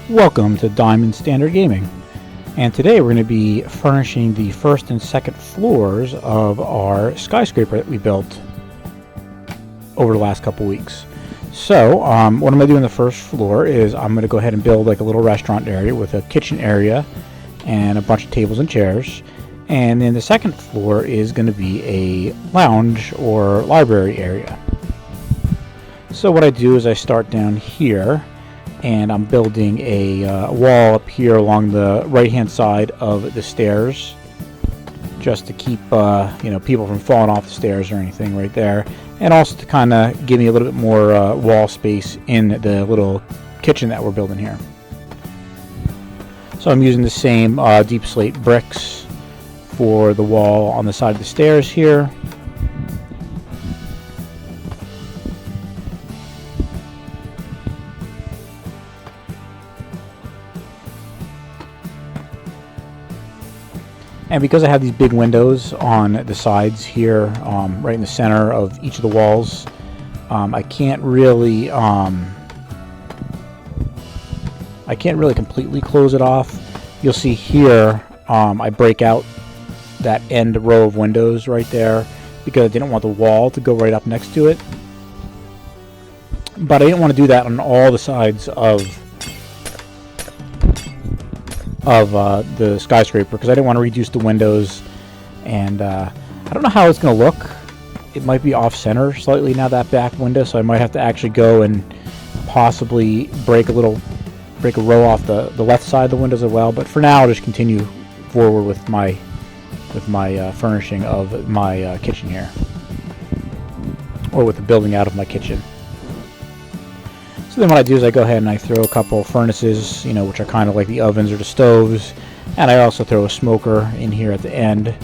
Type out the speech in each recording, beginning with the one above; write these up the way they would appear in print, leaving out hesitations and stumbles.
Welcome to Diamond.Standard.Gaming, and today we're going to be furnishing the first and second floors of our skyscraper that we built over the last couple weeks. So what I'm going to do on the first floor is I'm going to go ahead and build like a little restaurant area with a kitchen area and a bunch of tables and chairs, and then the second floor is going to be a lounge or library area. So what I do is I start down here, and I'm building a wall up here along the right hand side of the stairs, just to keep people from falling off the stairs or anything right there, and also to kind of give me a little bit more wall space in the little kitchen that we're building here. So I'm using the same deep slate bricks for the wall on the side of the stairs here. And because I have these big windows on the sides here, right in the center of each of the walls, I can't really completely close it off. You'll see here, I break out that end row of windows right there because I didn't want the wall to go right up next to it. But I didn't want to do that on all the sides of the skyscraper because I didn't want to reduce the windows, and I don't know how it's going to look. It might be off center slightly now, that back window, so I might have to actually go and possibly break a row off the left side of the windows as well. But for now, I'll just continue forward with my furnishing of my kitchen here, or with the building out of my kitchen. So then what I do is I go ahead and I throw a couple furnaces, which are kind of like the ovens or the stoves, and I also throw a smoker in here at the end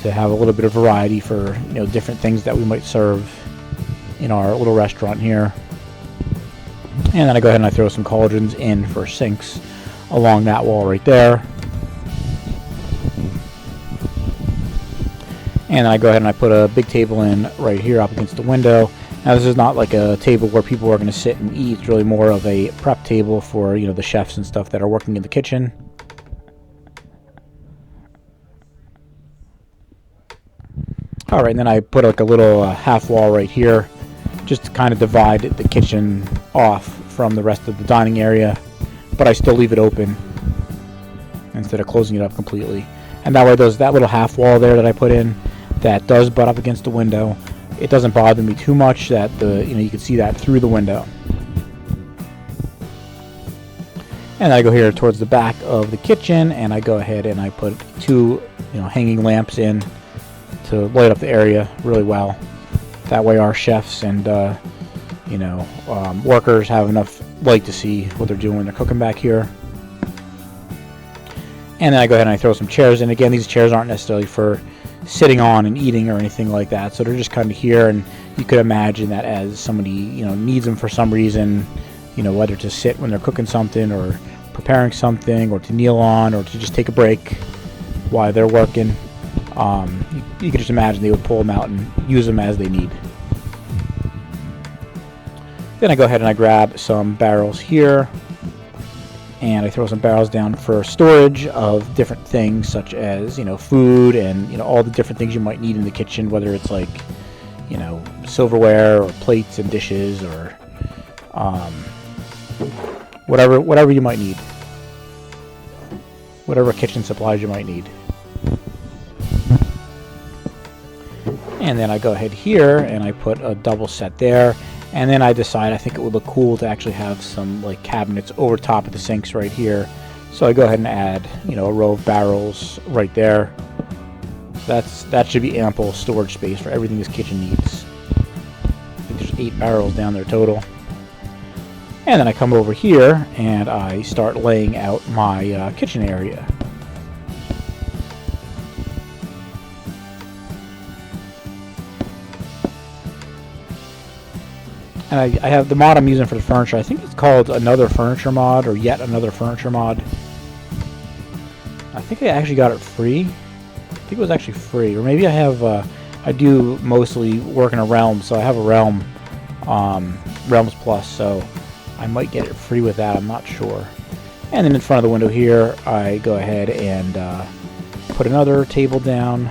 to have a little bit of variety for different things that we might serve in our little restaurant here. And then I go ahead and I throw some cauldrons in for sinks along that wall right there. And then I go ahead and I put a big table in right here up against the window. Now this is not like a table where people are going to sit and eat. It's really more of a prep table for the chefs and stuff that are working in the kitchen. Alright, and then I put like a little half wall right here just to kind of divide the kitchen off from the rest of the dining area, but I still leave it open instead of closing it up completely. And that way that little half wall there that I put in that does butt up against the window, it doesn't bother me too much that you can see that through the window. And I go here towards the back of the kitchen, and I go ahead and I put two hanging lamps in to light up the area really well. That way our chefs and workers have enough light to see what they're doing when they're cooking back here. And then I go ahead and I throw some chairs in. Again, these chairs aren't necessarily for sitting on and eating or anything like that, so they're just kind of here, and you could imagine that as somebody needs them for some reason, whether to sit when they're cooking something or preparing something, or to kneel on, or to just take a break while they're working. You could just imagine they would pull them out and use them as they need. Then I go ahead and I grab some barrels here, and I throw some barrels down for storage of different things, such as food and all the different things you might need in the kitchen, whether it's like silverware or plates and dishes, or whatever you might need, whatever kitchen supplies you might need. And then I go ahead here and I put a double set there. And then I decide I think it would look cool to actually have some like cabinets over top of the sinks right here. So I go ahead and add, a row of barrels right there. That should be ample storage space for everything this kitchen needs. I think there's 8 barrels down there total. And then I come over here and I start laying out my kitchen area. And I have the mod I'm using for the furniture. I think it's called Another Furniture Mod, or Yet Another Furniture Mod. I think I actually got it free. I think it was actually free. Or maybe I have, I do mostly work in a Realm, so I have a Realm, Realms Plus, so I might get it free with that, I'm not sure. And then in front of the window here, I go ahead and put another table down.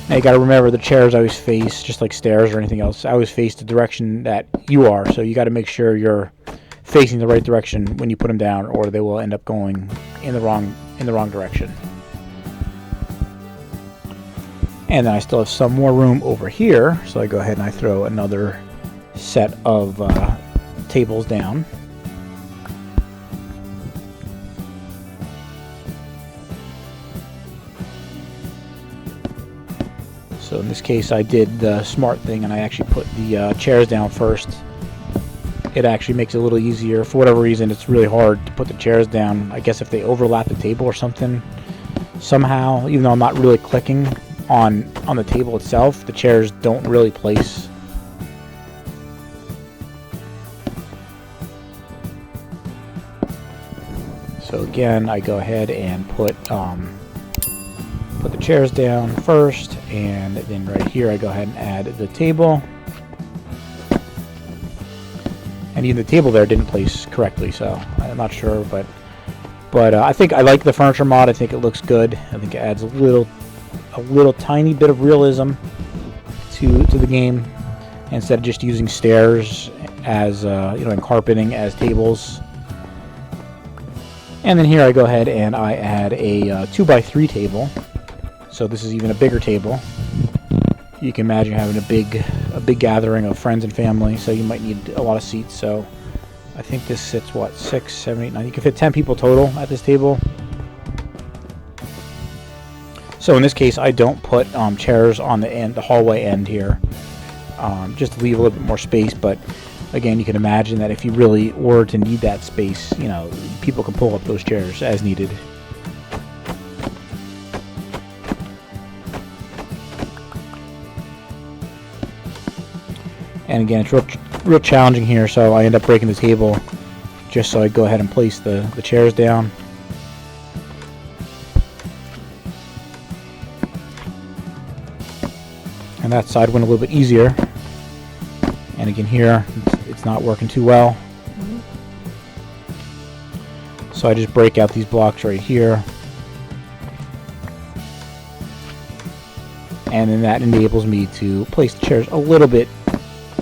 Now you got to remember, the chairs always face, just like stairs or anything else, I always face the direction that you are. So you got to make sure you're facing the right direction when you put them down, or they will end up going in the wrong direction. And then I still have some more room over here, so I go ahead and I throw another set of tables down. So in this case, I did the smart thing and I actually put the chairs down first. It actually makes it a little easier. For whatever reason, it's really hard to put the chairs down. I guess if they overlap the table or something, somehow, even though I'm not really clicking on the table itself, the chairs don't really place. So again, I go ahead and put the chairs down first, and then right here I go ahead and add the table. And even the table there didn't place correctly, so I'm not sure, but I think I like the furniture mod. I think it looks good. I think it adds a little tiny bit of realism to the game, instead of just using stairs as and carpeting as tables. And then here I go ahead and I add a 2x3 table. So this is even a bigger table. You can imagine having a big gathering of friends and family, so you might need a lot of seats. So I think this sits, what, 6, 7, 8, 9. You can fit 10 people total at this table. So in this case, I don't put chairs on the end, the hallway end here, just to leave a little bit more space. But again, you can imagine that if you really were to need that space, people can pull up those chairs as needed. And again, it's real challenging here, so I end up breaking the table just so I go ahead and place the chairs down. And that side went a little bit easier. And again here, it's not working too well. So I just break out these blocks right here. And then that enables me to place the chairs a little bit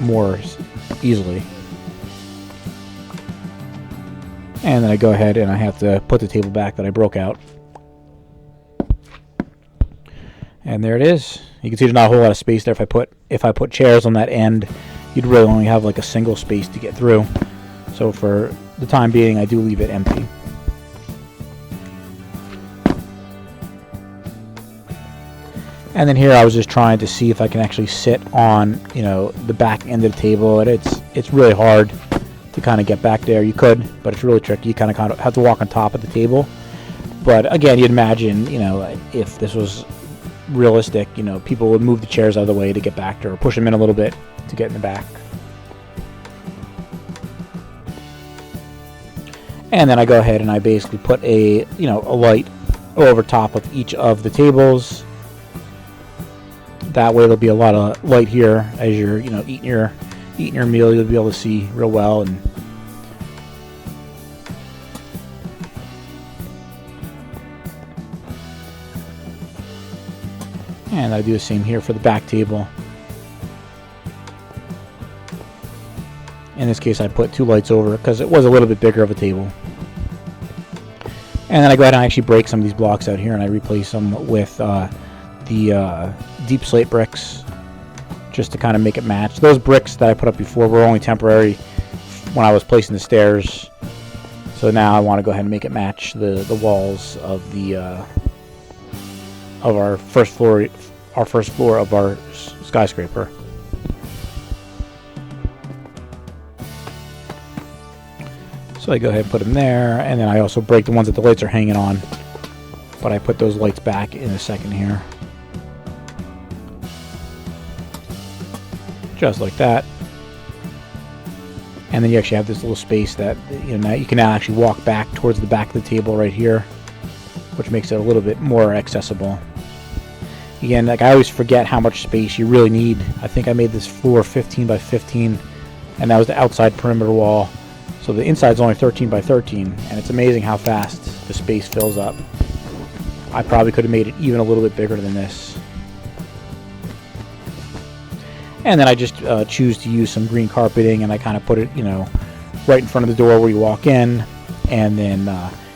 more easily. And then I go ahead and I have to put the table back that I broke out. And there it is. You can see there's not a whole lot of space there. If I put chairs on that end, you'd really only have like a single space to get through. So for the time being, I do leave it empty. And then here I was just trying to see if I can actually sit on, the back end of the table, and it's really hard to kind of get back there. You could, but it's really tricky. You kind of have to walk on top of the table. But again, you'd imagine, if this was realistic, people would move the chairs out of the way to get back there, or push them in a little bit to get in the back. And then I go ahead and I basically put a light over top of each of the tables. That way there'll be a lot of light here as you're eating your meal. You'll be able to see real well. And I do the same here for the back table. In this case, I put 2 lights over because it was a little bit bigger of a table. And then I go ahead and I actually break some of these blocks out here and I replace them with the deep slate bricks, just to kind of make it match. Those bricks that I put up before were only temporary when I was placing the stairs. So now I want to go ahead and make it match the walls of our first floor of our skyscraper. So I go ahead and put them there, and then I also break the ones that the lights are hanging on, but I put those lights back in a second here. Just like that. And then you actually have this little space that now you can now actually walk back towards the back of the table right here, which makes it a little bit more accessible. Again, I always forget how much space you really need. I think I made this floor 15 by 15, and that was the outside perimeter wall. So the inside's only 13 by 13, and it's amazing how fast the space fills up. I probably could have made it even a little bit bigger than this. And then I just choose to use some green carpeting, and I kind of put it, right in front of the door where you walk in, and then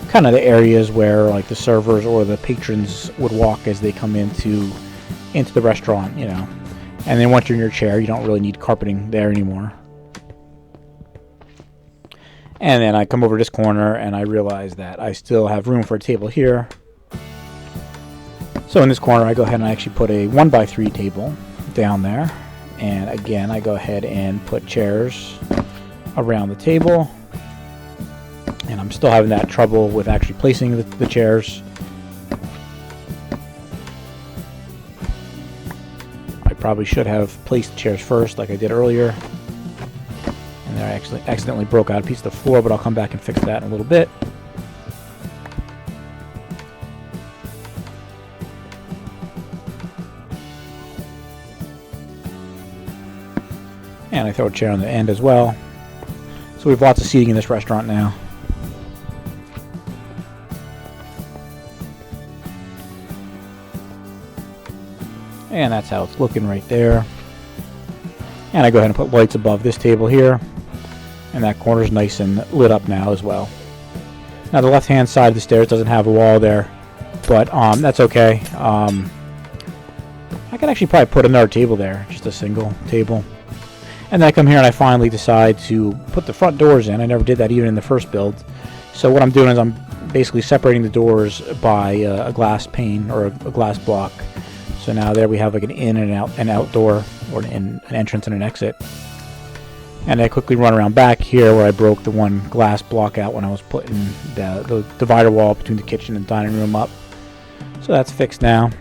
kind of the areas where like the servers or the patrons would walk as they come into the restaurant, And then once you're in your chair, you don't really need carpeting there anymore. And then I come over this corner and I realize that I still have room for a table here. So in this corner, I go ahead and I actually put a 1x3 table down there. And again, I go ahead and put chairs around the table. And I'm still having that trouble with actually placing the chairs. I probably should have placed the chairs first like I did earlier. And there I actually accidentally broke out a piece of the floor, but I'll come back and fix that in a little bit. And I throw a chair on the end as well. So we have lots of seating in this restaurant now. And that's how it's looking right there. And I go ahead and put lights above this table here. And that corner's nice and lit up now as well. Now the left-hand side of the stairs doesn't have a wall there, but that's okay. I could actually probably put another table there, just a single table. And then I come here and I finally decide to put the front doors in. I never did that even in the first build. So what I'm doing is I'm basically separating the doors by a glass pane or a glass block. So now there we have like an in and out, an outdoor, or an entrance and an exit. And I quickly run around back here where I broke the one glass block out when I was putting the divider wall between the kitchen and dining room up. So that's fixed now.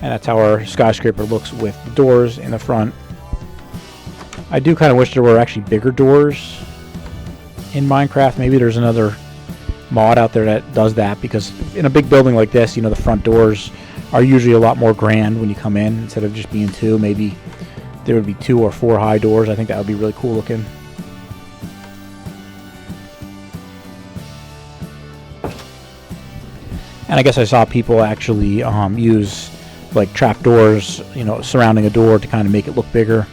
And that's how our skyscraper looks with the doors in the front. I do kind of wish there were actually bigger doors in Minecraft. Maybe there's another mod out there that does that, because in a big building like this, the front doors are usually a lot more grand when you come in. Instead of just being two, maybe there would be 2 or 4 high doors. I think that would be really cool looking. And I guess I saw people actually use like trapdoors, surrounding a door to kind of make it look bigger.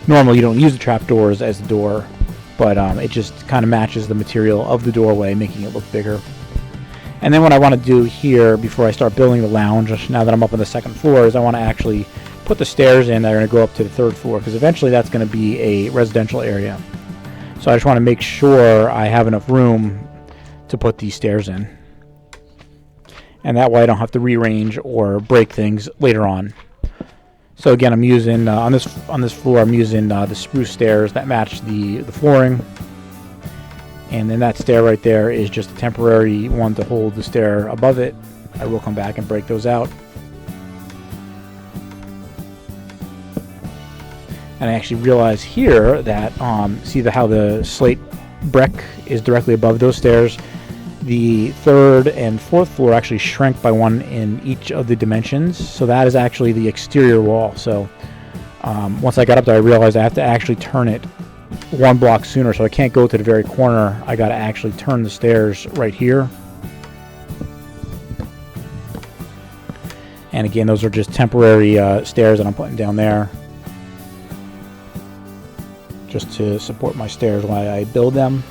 Normally you don't use the trapdoors as the door, but it just kind of matches the material of the doorway, making it look bigger. And then what I want to do here before I start building the lounge, now that I'm up on the second floor, is I want to actually put the stairs in that are going to go up to the third floor, because eventually that's going to be a residential area. So I just want to make sure I have enough room to put these stairs in. And that way I don't have to rearrange or break things later on. So again, I'm using on this floor, I'm using the spruce stairs that match the flooring. And then that stair right there is just a temporary one to hold the stair above it. I will come back and break those out. And I actually realize here that see how the slate brick is directly above those stairs. The third and fourth floor actually shrank by 1 in each of the dimensions, so that is actually the exterior wall. So once I got up there, I realized I have to actually turn it 1 block sooner, so I can't go to the very corner. I got to actually turn the stairs right here. And again, those are just temporary stairs that I'm putting down there, just to support my stairs while I build them.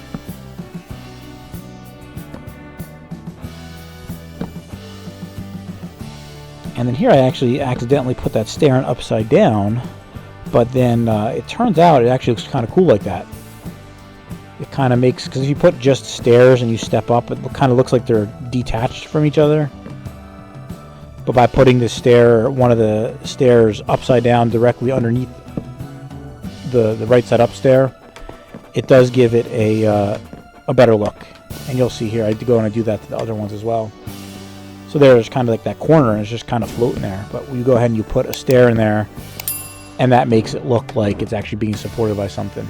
And then here I actually accidentally put that stair upside down, but then it turns out it actually looks kind of cool like that. It kind of makes, because if you put just stairs and you step up, it kind of looks like they're detached from each other. But by putting this stair, one of the stairs upside down directly underneath the right side up stair, it does give it a better look. And you'll see here, I go and I do that to the other ones as well. So there's kind of like that corner, and it's just kind of floating there. But you go ahead and you put a stair in there, and that makes it look like it's actually being supported by something.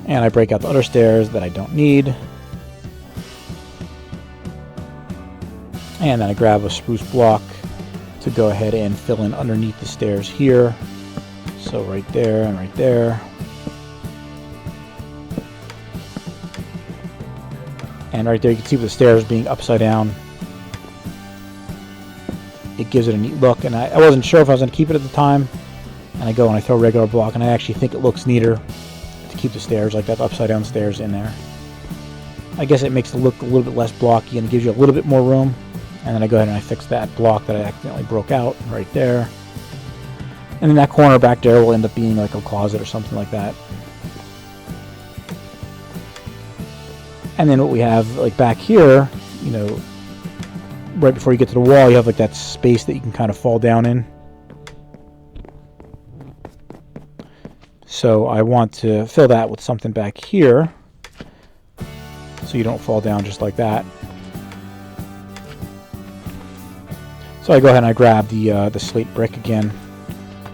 And I break out the other stairs that I don't need. And then I grab a spruce block to go ahead and fill in underneath the stairs here. So right there and right there. And right there you can see with the stairs being upside down, it gives it a neat look. And I wasn't sure if I was going to keep it at the time. And I go and I throw a regular block, and I actually think it looks neater to keep the stairs like that, upside down stairs in there. I guess it makes it look a little bit less blocky and gives you a little bit more room. And then I go ahead and I fix that block that I accidentally broke out right there. And then that corner back there will end up being like a closet or something like that. And then what we have like back here, you know, right before you get to the wall, you have like that space that you can kind of fall down in. So I want to fill that with something back here so you don't fall down just like that. So I go ahead and I grab the slate brick again,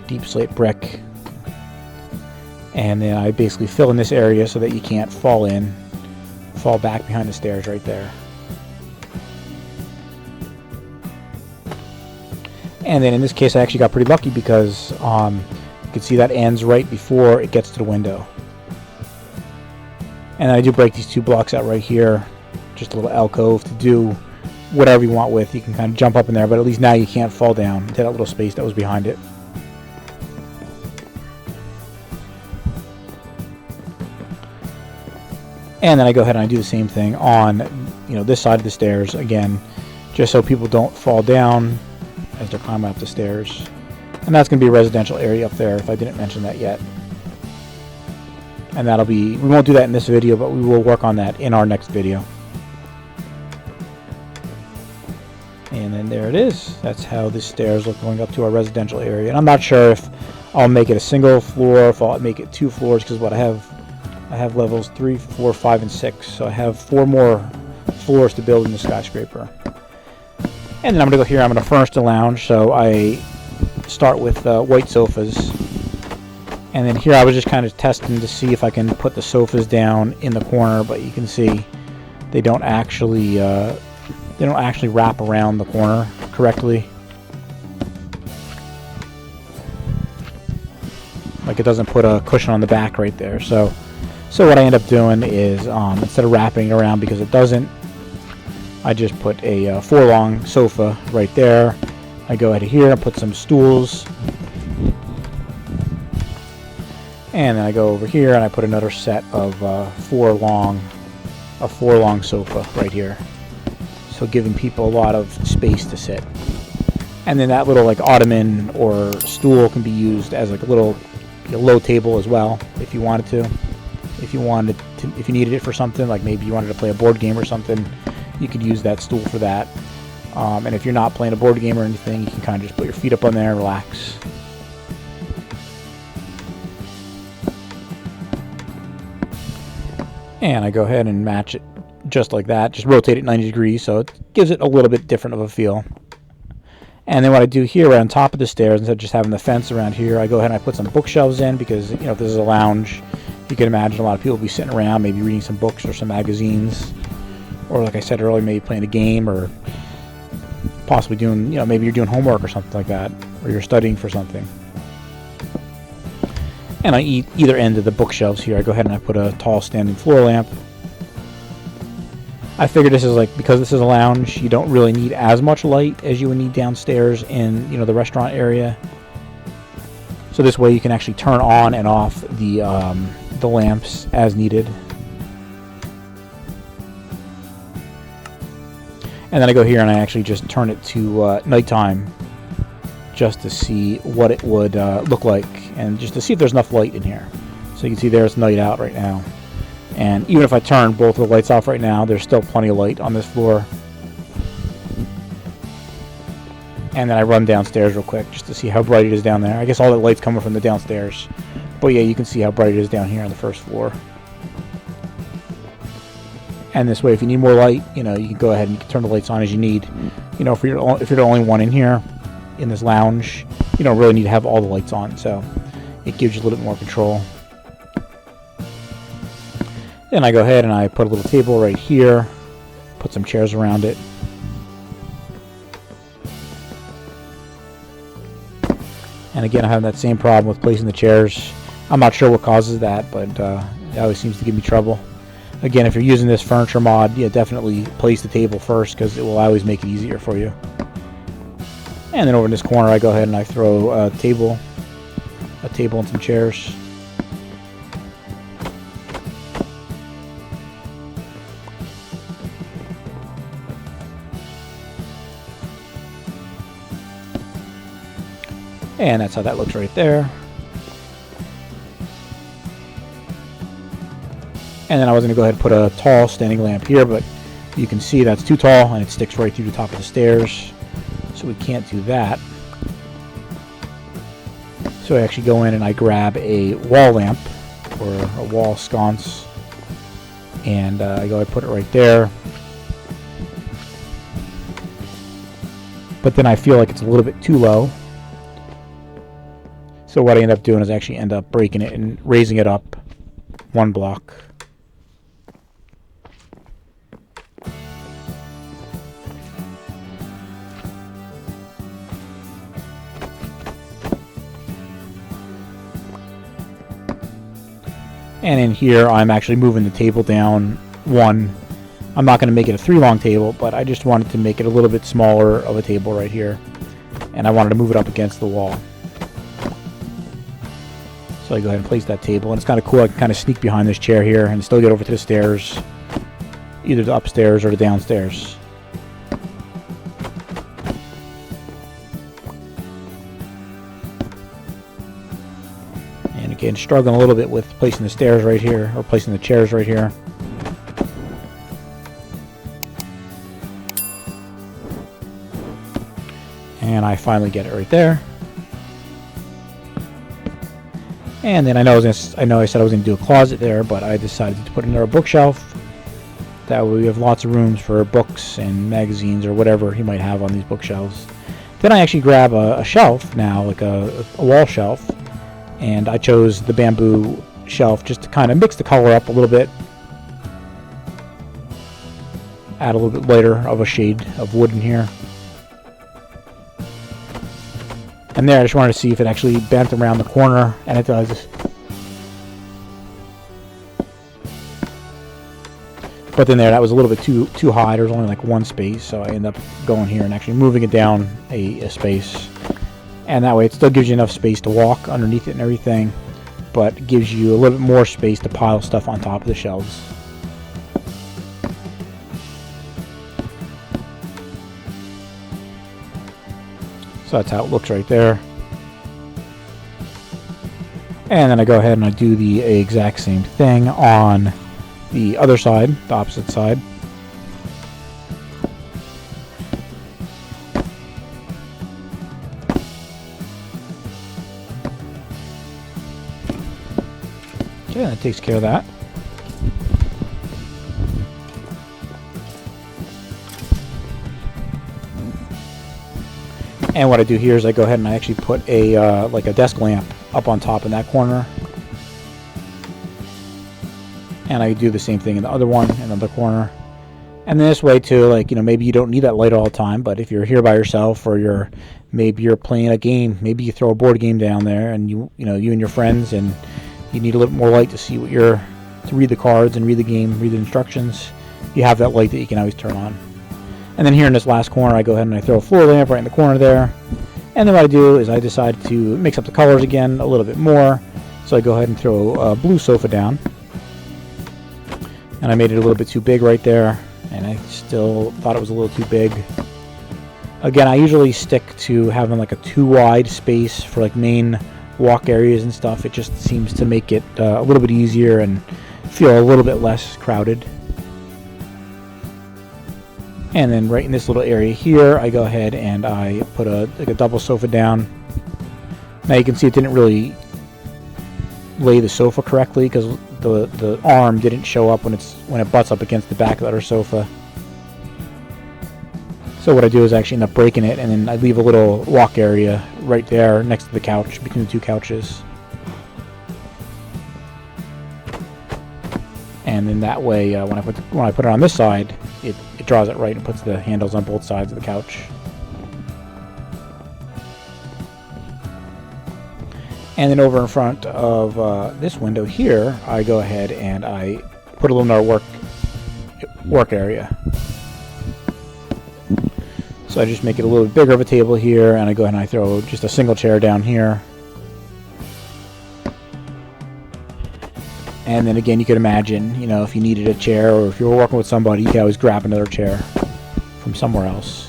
deep slate brick, and then I basically fill in this area so that you can't fall back behind the stairs right there. And then in this case I actually got pretty lucky because you can see that ends right before it gets to the window. And I do break these two blocks out right here, just a little alcove to do whatever you want with. You can kind of jump up in there, but at least now you can't fall down into that little space that was behind it. And then I go ahead and I do the same thing on, you know, this side of the stairs again, just so people don't fall down as they're climbing up the stairs. And that's going to be a residential area up there if I didn't mention that yet. And that'll be, we won't do that in this video, but we will work on that in our next video. And then there it is. That's how the stairs look going up to our residential area. And I'm not sure if I'll make it a single floor, if I'll make it 2 floors, because what I have levels 3, 4, 5, and 6. So I have 4 more floors to build in the skyscraper. And then I'm going to go here, I'm going to furnish the lounge. So I start with white sofas. And then here I was just kind of testing to see if I can put the sofas down in the corner, but you can see they don't actually wrap around the corner correctly. Like it doesn't put a cushion on the back right there. So what I end up doing is instead of wrapping it around, because it doesn't, I just put a 4-long sofa right there. I go ahead here and put some stools. And then I go over here and I put another set of 4-long sofa right here. So giving people a lot of space to sit. And then that little like ottoman or stool can be used as like a little low table as well if you wanted to. If you needed it for something, like maybe you wanted to play a board game or something, you could use that stool for that. And if you're not playing a board game or anything, you can kind of just put your feet up on there and relax. And I go ahead and match it just like that. Just rotate it 90 degrees so it gives it a little bit different of a feel. And then what I do here, right on top of the stairs, instead of just having the fence around here, I go ahead and I put some bookshelves in because, you know, if this is a lounge, you can imagine a lot of people will be sitting around, maybe reading some books or some magazines. Or like I said earlier, maybe playing a game or possibly doing, you know, maybe you're doing homework or something like that. Or you're studying for something. And on either end of the bookshelves here, I go ahead and I put a tall standing floor lamp. I figure this is like, because this is a lounge, you don't really need as much light as you would need downstairs in, you know, the restaurant area. So this way you can actually turn on and off the lamps as needed. And then I go here and I actually just turn it to nighttime just to see what it would look like and just to see if there's enough light in here. So you can see there's night out right now. And even if I turn both of the lights off right now, there's still plenty of light on this floor. And then I run downstairs real quick just to see how bright it is down there. I guess all that light's coming from the downstairs. But yeah, you can see how bright it is down here on the first floor. And this way, if you need more light, you know, you can go ahead and you can turn the lights on as you need. You know, if you're the only one in here, in this lounge, you don't really need to have all the lights on. So it gives you a little bit more control. Then I go ahead and I put a little table right here, put some chairs around it. And again, I have that same problem with placing the chairs. I'm not sure what causes that, but it always seems to give me trouble. Again, if you're using this furniture mod, yeah, definitely place the table first, because it will always make it easier for you. And then over in this corner, I go ahead and I throw a table and some chairs. And that's how that looks right there. And then I was going to go ahead and put a tall standing lamp here, but you can see that's too tall and it sticks right through the top of the stairs. So we can't do that. So I actually go in and I grab a wall lamp or a wall sconce. And I go ahead and put it right there. But then I feel like it's a little bit too low. So what I end up doing is actually end up breaking it and raising it up one block. And in here, I'm actually moving the table down one. I'm not going to make it a 3-long table, but I just wanted to make it a little bit smaller of a table right here. And I wanted to move it up against the wall. So I go ahead and place that table, and it's kind of cool. I can kind of sneak behind this chair here and still get over to the stairs, either the upstairs or the downstairs. And again, struggling a little bit with placing the stairs right here, or placing the chairs right here. And I finally get it right there. And then I know I said I was going to do a closet there, but I decided to put another bookshelf. That way we have lots of rooms for books and magazines or whatever he might have on these bookshelves. Then I actually grab a shelf now, like a wall shelf. And I chose the bamboo shelf just to kind of mix the color up a little bit. Add a little bit lighter of a shade of wood in here. And there, I just wanted to see if it actually bent around the corner, and it does. But then there, that was a little bit too high. There was only like one space, so I ended up going here and actually moving it down a space. And that way, it still gives you enough space to walk underneath it and everything, but gives you a little bit more space to pile stuff on top of the shelves. So that's how it looks right there. And then I go ahead and I do the exact same thing on the other side, the opposite side. Okay, that takes care of that. And what I do here is I go ahead and I actually put a like a desk lamp up on top in that corner. And I do the same thing in the other one, in the other corner. And then this way too, like, you know, maybe you don't need that light all the time, but if you're here by yourself, or maybe you're playing a game, maybe you throw a board game down there, and you and your friends, and you need a little more light to see what to read the cards and read the game, read the instructions. You have that light that you can always turn on. And then here in this last corner, I go ahead and I throw a floor lamp right in the corner there. And then what I do is I decide to mix up the colors again a little bit more. So I go ahead and throw a blue sofa down. And I made it a little bit too big right there, and I still thought it was a little too big. Again, I usually stick to having like a too wide space for like main walk areas and stuff. It just seems to make it a little bit easier and feel a little bit less crowded. And then right in this little area here, I go ahead and I put a double sofa down. Now you can see it didn't really lay the sofa correctly because the arm didn't show up when it butts up against the back of the other sofa. So what I do is I actually end up breaking it, and then I leave a little walk area right there next to the couch, between the two couches. And then that way, when I put it on this side, it draws it right and puts the handles on both sides of the couch. And then over in front of this window here, I go ahead and I put a little more work area. So I just make it a little bit bigger of a table here, and I go ahead and I throw just a single chair down here. And then again, you could imagine, you know, if you needed a chair or if you were working with somebody, you could always grab another chair from somewhere else.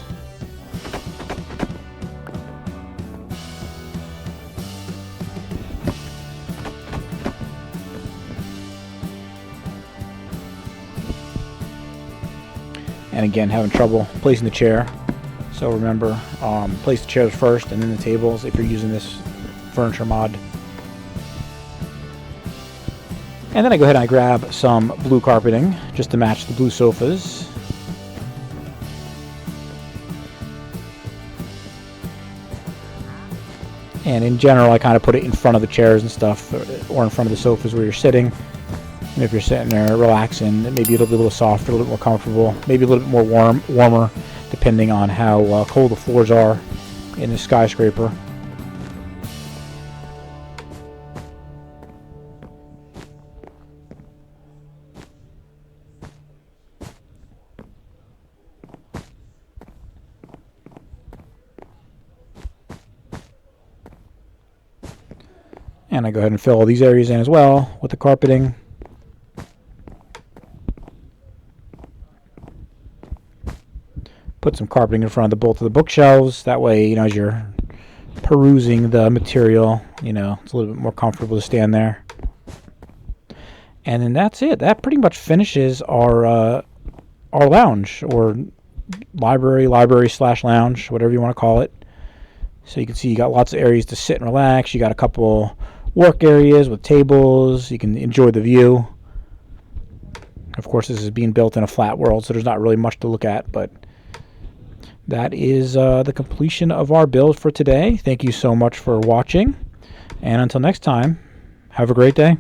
And again, having trouble placing the chair. So remember, place the chairs first and then the tables if you're using this furniture mod. And then I go ahead and I grab some blue carpeting just to match the blue sofas. And in general, I kind of put it in front of the chairs and stuff, or in front of the sofas where you're sitting. And if you're sitting there relaxing, maybe it'll be a little softer, a little bit more comfortable, maybe a little bit more warmer, depending on how cold the floors are in the Skyscraper. And I go ahead and fill all these areas in as well with the carpeting. Put some carpeting in front of both of the bookshelves. That way, you know, as you're perusing the material, you know, it's a little bit more comfortable to stand there. And then that's it. That pretty much finishes our lounge, or library/lounge, whatever you want to call it. So you can see you got lots of areas to sit and relax. You got a couple work areas with tables. You can enjoy the view. Of course, this is being built in a flat world, so there's not really much to look at, but that is the completion of our build for today. Thank you so much for watching, and until next time, have a great day.